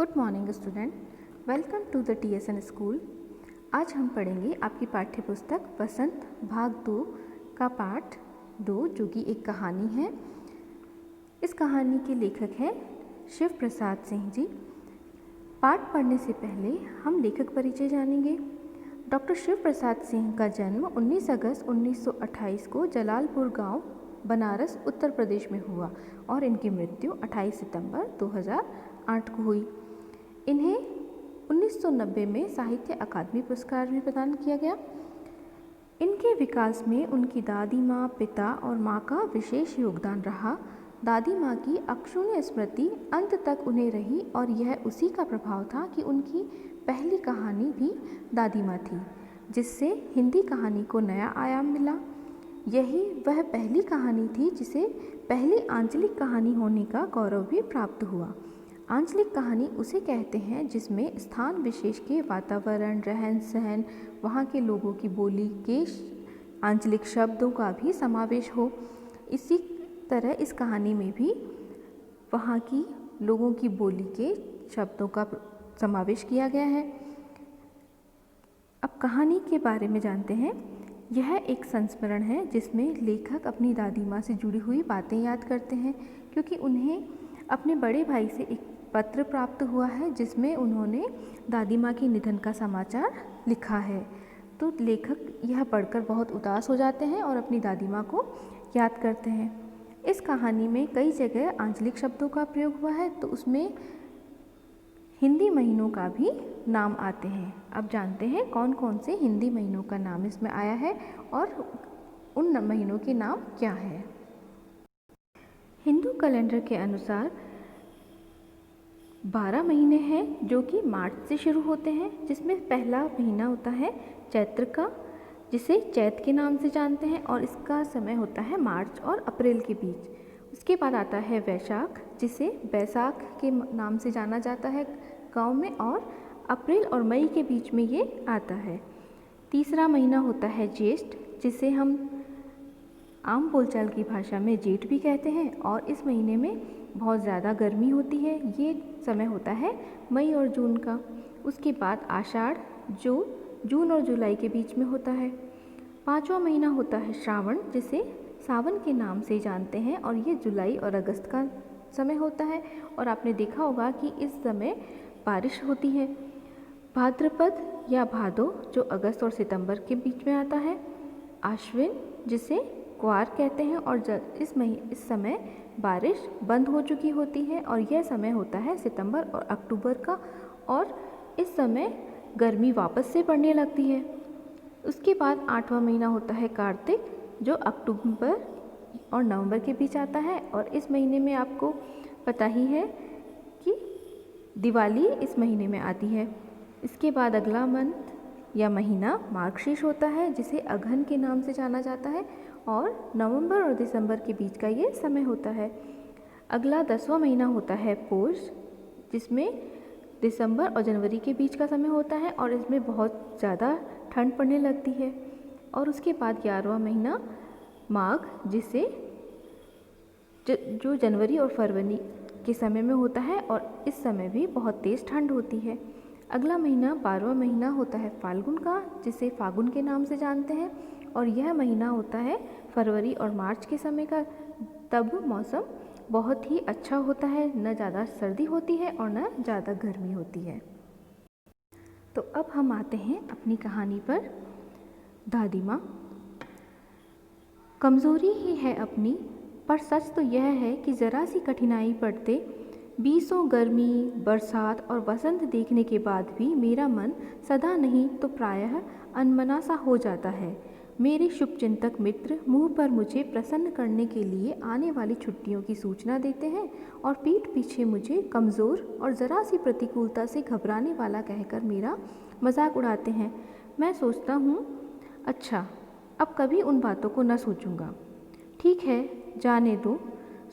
Good morning student, welcome to the TSN school. आज हम पढ़ेंगे आपकी पाठ्य पुस्तक बसंत भाग 2 का पाठ 2 जो कि एक कहानी है। इस कहानी के लेखक हैं शिव प्रसाद सिंह जी। पाठ पढ़ने से पहले हम लेखक परिचय जानेंगे। डॉक्टर शिव प्रसाद सिंह का जन्म 19 अगस्त 1928 को जलालपुर गांव बनारस उत्तर प्रदेश में हुआ और इनकी मृत्यु 28 सितंबर 2008 को हुई। इन्हें 1990 में साहित्य अकादमी पुरस्कार भी प्रदान किया गया। इनके विकास में उनकी दादी माँ, पिता और माँ का विशेष योगदान रहा। दादी माँ की अक्षुण्य स्मृति अंत तक उन्हें रही और यह उसी का प्रभाव था कि उनकी पहली कहानी भी दादी माँ थी, जिससे हिंदी कहानी को नया आयाम मिला। यही वह पहली कहानी थी जिसे पहली आंचलिक कहानी होने का गौरव भी प्राप्त हुआ। आंचलिक कहानी उसे कहते हैं जिसमें स्थान विशेष के वातावरण, रहन सहन, वहाँ के लोगों की बोली के आंचलिक शब्दों का भी समावेश हो। इसी तरह इस कहानी में भी वहाँ की लोगों की बोली के शब्दों का समावेश किया गया है। अब कहानी के बारे में जानते हैं। यह एक संस्मरण है जिसमें लेखक अपनी दादी माँ से जुड़ी हुई बातें याद करते हैं, क्योंकि उन्हें अपने बड़े भाई से एक पत्र प्राप्त हुआ है जिसमें उन्होंने दादी माँ के निधन का समाचार लिखा है। तो लेखक यह पढ़कर बहुत उदास हो जाते हैं और अपनी दादी माँ को याद करते हैं। इस कहानी में कई जगह आंचलिक शब्दों का प्रयोग हुआ है, तो उसमें हिंदी महीनों का भी नाम आते हैं। अब जानते हैं कौन कौन से हिंदी महीनों का नाम इसमें आया है और उन महीनों के नाम क्या है। हिंदू कैलेंडर के अनुसार 12 महीने हैं जो कि मार्च से शुरू होते हैं, जिसमें पहला महीना होता है चैत्र का, जिसे चैत के नाम से जानते हैं और इसका समय होता है मार्च और अप्रैल के बीच। उसके बाद आता है वैशाख, जिसे बैसाख के नाम से जाना जाता है गांव में, और अप्रैल और मई के बीच में ये आता है। तीसरा महीना होता है ज्येष्ठ, जिसे हम आम बोलचाल की भाषा में जेठ भी कहते हैं, और इस महीने में बहुत ज़्यादा गर्मी होती है। ये समय होता है मई और जून का। उसके बाद आषाढ़, जो जून और जुलाई के बीच में होता है। पांचवा महीना होता है श्रावण, जिसे सावन के नाम से जानते हैं, और ये जुलाई और अगस्त का समय होता है। और आपने देखा होगा कि इस समय बारिश होती है। भाद्रपद या भादो, जो अगस्त और सितंबर के बीच में आता है। आश्विन, जिसे क्वार कहते हैं, और इस समय बारिश बंद हो चुकी होती है और यह समय होता है सितंबर और अक्टूबर का, और इस समय गर्मी वापस से पड़ने लगती है। उसके बाद 8वां महीना होता है कार्तिक, जो अक्टूबर और नवंबर के बीच आता है, और इस महीने में आपको पता ही है कि दिवाली इस महीने में आती है। इसके बाद अगला मंथ या महीना मार्गशीर्ष होता है, जिसे अघन के नाम से जाना जाता है, और नवंबर और दिसंबर के बीच का ये समय होता है। अगला 10वां महीना होता है पोष, जिसमें दिसंबर और जनवरी के बीच का समय होता है, और इसमें बहुत ज़्यादा ठंड पड़ने लगती है। और उसके बाद 11वां महीना माघ, जिसे जो जनवरी और फरवरी के समय में होता है, और इस समय भी बहुत तेज़ ठंड होती है। अगला महीना 12वां महीना होता है फाल्गुन का, जिसे फागुन के नाम से जानते हैं, और यह महीना होता है फरवरी और मार्च के समय का। तब मौसम बहुत ही अच्छा होता है, न ज़्यादा सर्दी होती है और न ज़्यादा गर्मी होती है। तो अब हम आते हैं अपनी कहानी पर। दादी माँ। कमज़ोरी ही है अपनी, पर सच तो यह है कि ज़रा सी कठिनाई पड़ते, बीसों गर्मी, बरसात और वसंत देखने के बाद भी मेरा मन सदा नहीं तो प्रायः अनमना सा हो जाता है। मेरे शुभचिंतक मित्र मुंह पर मुझे प्रसन्न करने के लिए आने वाली छुट्टियों की सूचना देते हैं, और पीठ पीछे मुझे कमज़ोर और ज़रा सी प्रतिकूलता से घबराने वाला कहकर मेरा मजाक उड़ाते हैं। मैं सोचता हूँ, अच्छा, अब कभी उन बातों को न सोचूंगा। ठीक है, जाने दो,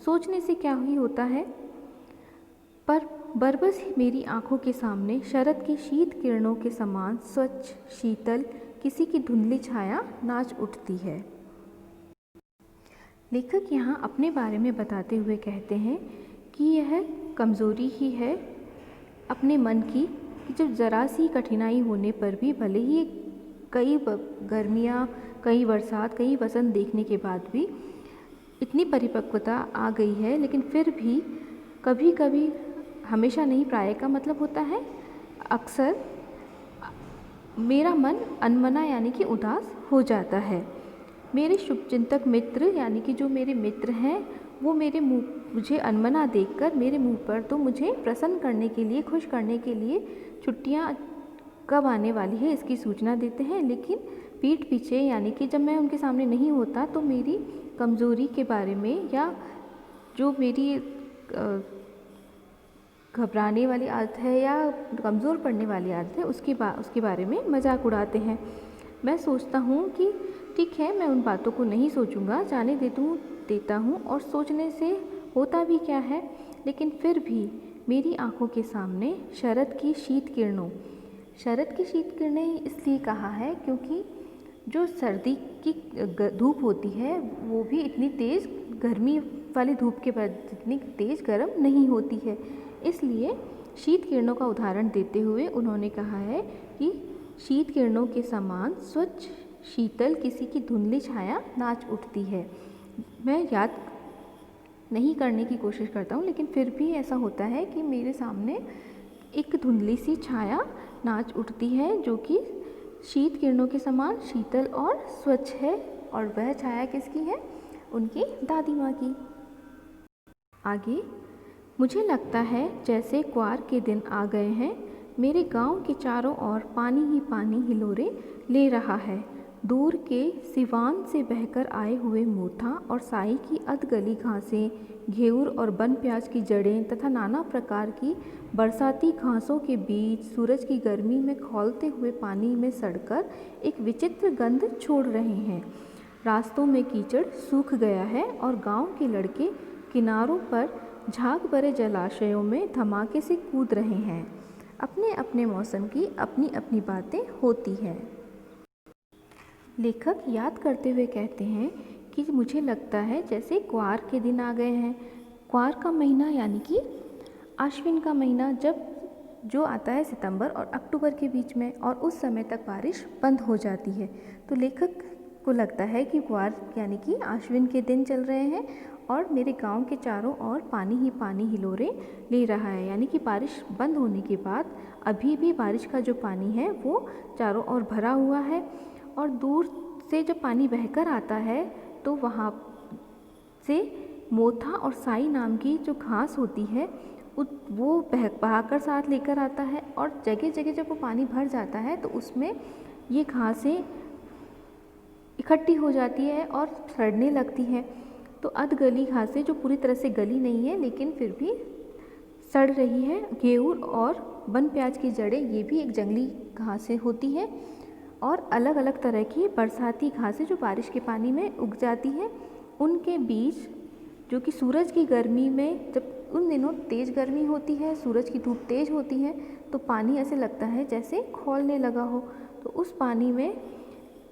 सोचने से क्या ही होता है। पर बरबस ही मेरी आंखों के सामने शरद की शीत किरणों के समान स्वच्छ, शीतल, किसी की धुंधली छाया नाच उठती है। लेखक यहाँ अपने बारे में बताते हुए कहते हैं कि यह कमज़ोरी ही है अपने मन की कि जो ज़रा सी कठिनाई होने पर भी, भले ही कई गर्मियाँ, कई बरसात, कई वसंत देखने के बाद भी इतनी परिपक्वता आ गई है, लेकिन फिर भी कभी कभी, हमेशा नहीं, प्राय का मतलब होता है अक्सर, मेरा मन अनमना यानी कि उदास हो जाता है। मेरे शुभचिंतक मित्र यानी कि जो मेरे मित्र हैं, वो मुझे अनमना देखकर मेरे मुंह पर तो मुझे प्रसन्न करने के लिए, खुश करने के लिए छुट्टियां कब आने वाली है इसकी सूचना देते हैं, लेकिन पीठ पीछे यानी कि जब मैं उनके सामने नहीं होता तो मेरी कमज़ोरी के बारे में, या जो मेरी घबराने वाली आदत है या कमज़ोर पड़ने वाली आदत है, उसके बारे में मजाक उड़ाते हैं। मैं सोचता हूँ कि ठीक है, मैं उन बातों को नहीं सोचूंगा, जाने देता हूँ, और सोचने से होता भी क्या है। लेकिन फिर भी मेरी आंखों के सामने शरद की शीत किरणें इसलिए कहा है क्योंकि जो सर्दी की धूप होती है वो भी इतनी तेज़ गर्मी वाली धूप के बाद जितनी तेज़ गर्म नहीं होती है। इसलिए शीत किरणों का उदाहरण देते हुए उन्होंने कहा है कि शीत किरणों के समान स्वच्छ शीतल किसी की धुंधली छाया नाच उठती है। मैं याद नहीं करने की कोशिश करता हूँ, लेकिन फिर भी ऐसा होता है कि मेरे सामने एक धुंधली सी छाया नाच उठती है जो कि शीत किरणों के समान शीतल और स्वच्छ है, और वह छाया किसकी है? उनकी दादी माँ की। आगे, मुझे लगता है जैसे क्वार के दिन आ गए हैं। मेरे गांव के चारों ओर पानी ही पानी हिलोरे ले रहा है। दूर के सिवान से बहकर आए हुए मोथा और साई की अधगली घासें, घेऊर और बन प्याज की जड़ें तथा नाना प्रकार की बरसाती घासों के बीच सूरज की गर्मी में खौलते हुए पानी में सड़कर एक विचित्र गंध छोड़ रहे हैं। रास्तों में कीचड़ सूख गया है और गांव के लड़के किनारों पर झाग भरे जलाशयों में धमाके से कूद रहे हैं। अपने अपने मौसम की अपनी अपनी बातें होती हैं। लेखक याद करते हुए कहते हैं कि मुझे लगता है जैसे क्वार के दिन आ गए हैं। क्वार का महीना यानी कि आश्विन का महीना जो आता है सितंबर और अक्टूबर के बीच में, और उस समय तक बारिश बंद हो जाती है। तो लेखक को लगता है कि क्वार यानी कि आश्विन के दिन चल रहे हैं और मेरे गांव के चारों ओर पानी ही पानी हिलोरे ले रहा है, यानी कि बारिश बंद होने के बाद अभी भी बारिश का जो पानी है वो चारों ओर भरा हुआ है, और दूर से जब पानी बहकर आता है तो वहाँ से मोथा और साई नाम की जो घास होती है वो बहाकर साथ लेकर आता है, और जगह जगह जब वो पानी भर जाता है तो उसमें ये घासें इकट्ठी हो जाती है और सड़ने लगती है। तो अधगली घासें जो पूरी तरह से गली नहीं है लेकिन फिर भी सड़ रही है। घेऊर और बन प्याज की जड़ें, ये भी एक जंगली घासें होती है, और अलग अलग तरह की बरसाती घासें जो बारिश के पानी में उग जाती हैं। उनके बीच जो कि सूरज की गर्मी में, जब उन दिनों तेज़ गर्मी होती है, सूरज की धूप तेज़ होती है, तो पानी ऐसे लगता है जैसे खौलने लगा हो। तो उस पानी में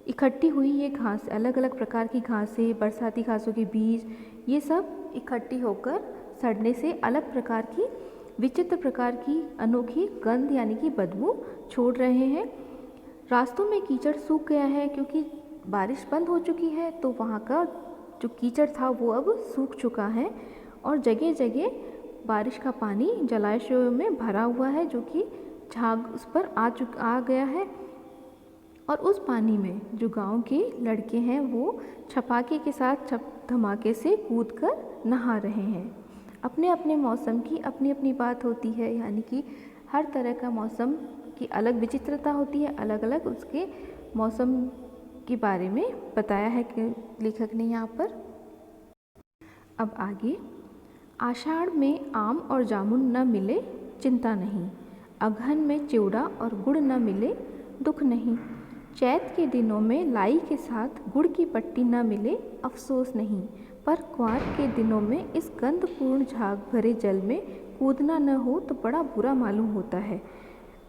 इकट्ठी हुई ये घास, अलग अलग प्रकार की घासें, बरसाती घासों के बीज, ये सब इकट्ठी होकर सड़ने से अलग प्रकार की, विचित्र प्रकार की अनोखी गंध यानी कि बदबू छोड़ रहे हैं। रास्तों में कीचड़ सूख गया है क्योंकि बारिश बंद हो चुकी है, तो वहाँ का जो कीचड़ था वो अब सूख चुका है, और जगह जगह बारिश का पानी जलाशयों में भरा हुआ है जो कि झाग उस पर आ गया है। और उस पानी में जो गांव के लड़के हैं वो छपाके के साथ धमाके से कूदकर नहा रहे हैं। अपने अपने मौसम की अपनी अपनी बात होती है, यानी कि हर तरह का मौसम की अलग विचित्रता होती है, अलग अलग उसके मौसम के बारे में बताया है कि लेखक ने यहाँ पर। अब आगे, आषाढ़ में आम और जामुन न मिले चिंता नहीं, अगहन में चिवड़ा और गुड़ न मिले दुख नहीं, चैत के दिनों में लाई के साथ गुड़ की पट्टी न मिले अफसोस नहीं, पर क्वार के दिनों में इस गंधपूर्ण झाग भरे जल में कूदना न हो तो बड़ा बुरा मालूम होता है।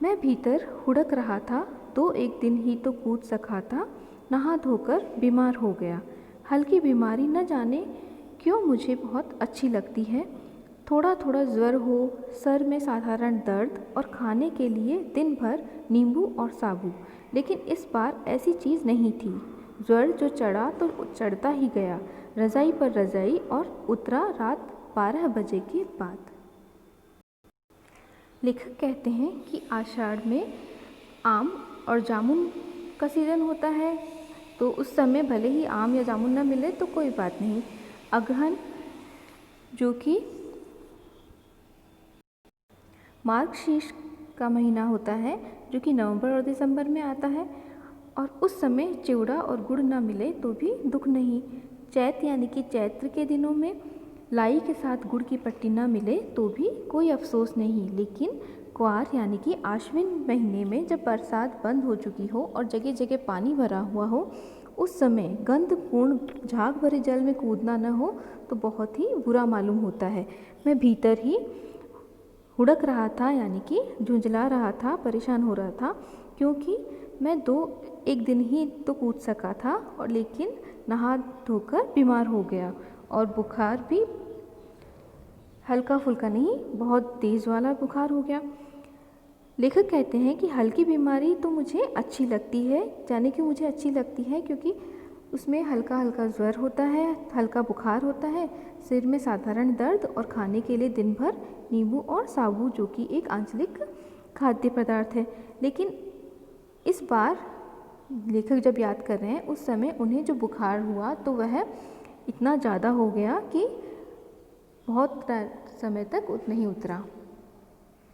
मैं भीतर हुड़क रहा था, 2-1 दिन ही तो कूद सका था, नहा धोकर बीमार हो गया। हल्की बीमारी न जाने क्यों मुझे बहुत अच्छी लगती है। थोड़ा थोड़ा ज्वर हो, सर में साधारण दर्द और खाने के लिए दिन भर नींबू और साबू। लेकिन इस बार ऐसी चीज़ नहीं थी। ज्वर जो चढ़ा तो चढ़ता ही गया, रज़ाई पर रज़ाई, और उतरा रात 12 बजे के बाद। लेखक कहते हैं कि आषाढ़ में आम और जामुन का सीज़न होता है, तो उस समय भले ही आम या जामुन ना मिले तो कोई बात नहीं। अगहन जो कि मार्गशीर्ष का महीना होता है, जो कि नवंबर और दिसंबर में आता है, और उस समय चिवड़ा और गुड़ ना मिले तो भी दुख नहीं। चैत यानी कि चैत्र के दिनों में लाई के साथ गुड़ की पट्टी ना मिले तो भी कोई अफसोस नहीं। लेकिन क्वार यानी कि आश्विन महीने में जब बरसात बंद हो चुकी हो और जगह जगह पानी भरा हुआ हो, उस समय गंधपूर्ण झाग भरे जल में कूदना न हो तो बहुत ही बुरा मालूम होता है। मैं भीतर ही हुड़क रहा था, यानी कि झुंझला रहा था, परेशान हो रहा था, क्योंकि मैं एक दिन ही तो कूद सका था, और लेकिन नहा धोकर बीमार हो गया, और बुखार भी हल्का फुल्का नहीं, बहुत तेज़ वाला बुखार हो गया। लेखक कहते हैं कि हल्की बीमारी तो मुझे अच्छी लगती है, यानी कि मुझे अच्छी लगती है क्योंकि उसमें हल्का हल्का ज्वर होता है, हल्का बुखार होता है, सिर में साधारण दर्द, और खाने के लिए दिन भर नींबू और साबू, जो कि एक आंचलिक खाद्य पदार्थ है। लेकिन इस बार लेखक जब याद कर रहे हैं, उस समय उन्हें जो बुखार हुआ तो वह इतना ज़्यादा हो गया कि बहुत समय तक नहीं उतरा।